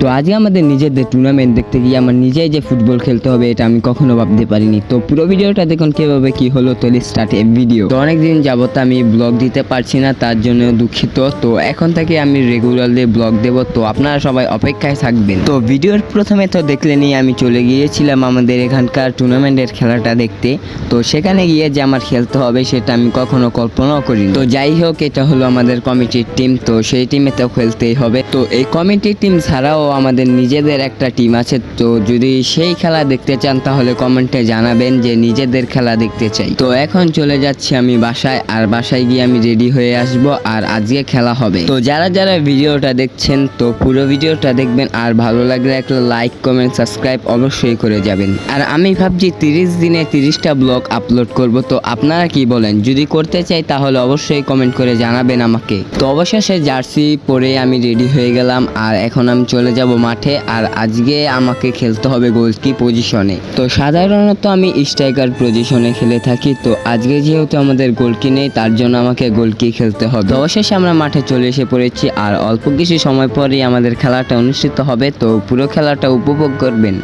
তো আজকে আমাদের নিজেদের টুর্নামেন্ট দেখতে গিয়ে আমার নিজেই যে ফুটবল খেলতে হবে এটা আমি কখনো ভাবতে পারিনি। তো পুরো ভিডিওটা দেখুন কিভাবে কি হলো। তো স্টার্ট এ ভিডিও। তো অনেকদিন যাবত আমি ব্লগ দিতে পারছি না, তার জন্য দুঃখিত। তো এখন থেকে আমি রেগুলারলি ব্লগ দেব, তো আপনারা সবাই অপেক্ষায় থাকবেন। তো ভিডিওর প্রথমে তো দেখলেনি আমি চলে গিয়েছিলাম আমাদের এখানকার টুর্নামেন্টের খেলাটা দেখতে। তো সেখানে গিয়ে যে আমার খেলতে হবে সেটা আমি কখনো কল্পনাও করিনি। তো যাই হোক, এটা হলো আমাদের কমিটির টিম, তো সেই টিমে তো খেলতেই হবে। তো এই কমিটির টিম ছাড়াও আমাদের নিজেদের একটা টিম আছে। তো যদি সেই খেলা দেখতে চান তাহলে কমেন্টে জানাবেন যে নিজেদের খেলা দেখতে চাই। তো এখন চলে যাচ্ছি আমি বাসায়, আর বাসায় গিয়ে আমি রেডি হয়ে আসব, আর আজকে খেলা হবে। তো যারা যারা ভিডিওটা দেখছেন তো পুরো ভিডিওটা দেখবেন, আর ভালো লাগলে একটা লাইক কমেন্ট সাবস্ক্রাইব অবশ্যই করে যাবেন। আর আমি ভাবছি 30 দিনে 30টা ব্লগ আপলোড করব। তো আপনারা কি বলেন? যদি করতে চাই তাহলে অবশ্যই কমেন্ট করে জানাবেন আমাকে। তো অবশেষে জার্সি পরে আমি রেডি হয়ে গেলাম, আর এখন আমি চলে যাব মাঠে। আর আজকে আমাকে খেলতে হবে গোলকি পজিশনে। তো সাধারণত আমি স্ট্রাইকার পজিশনে খেলে থাকি, তো আজকে যেহেতু আমাদের গোলকি নেই তার জন্য আমাকে গোলকি খেলতে হবে। তো অবশেষে আমরা মাঠে চলে এসে পড়েছি, আর অল্প কিছু সময় পরেই আমাদের খেলাটা অনুষ্ঠিত হবে। তো পুরো খেলাটা উপভোগ করবেন।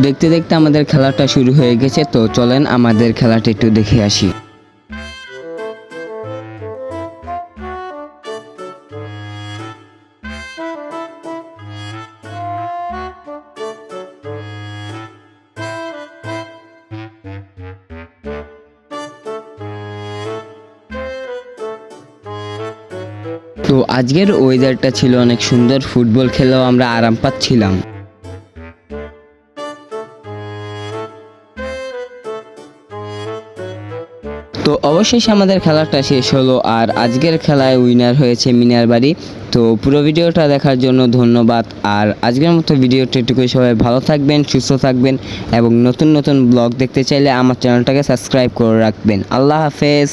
দেখতে দেখতে আমাদের খেলাটা শুরু হয়ে গেছে। তো চলেন আমাদের খেলাটা একটু দেখে আসি। তো আজকের ওয়েদারটা ছিল অনেক সুন্দর, ফুটবল খেলেও আমরা আরাম পাচ্ছিলাম। তো অবশেষে আমাদের খেলাটা শেষ হলো, আর আজকের খেলায় উইনার হয়েছে মিনার বাড়ি। তো পুরো ভিডিওটা দেখার জন্য ধন্যবাদ। আর আজকের মতো ভিডিওটা এটুকুই। সবাই ভালো থাকবেন, সুস্থ থাকবেন, এবং নতুন নতুন ব্লগ দেখতে চাইলে আমার চ্যানেলটাকে সাবস্ক্রাইব করে রাখবেন। আল্লাহ হাফেজ।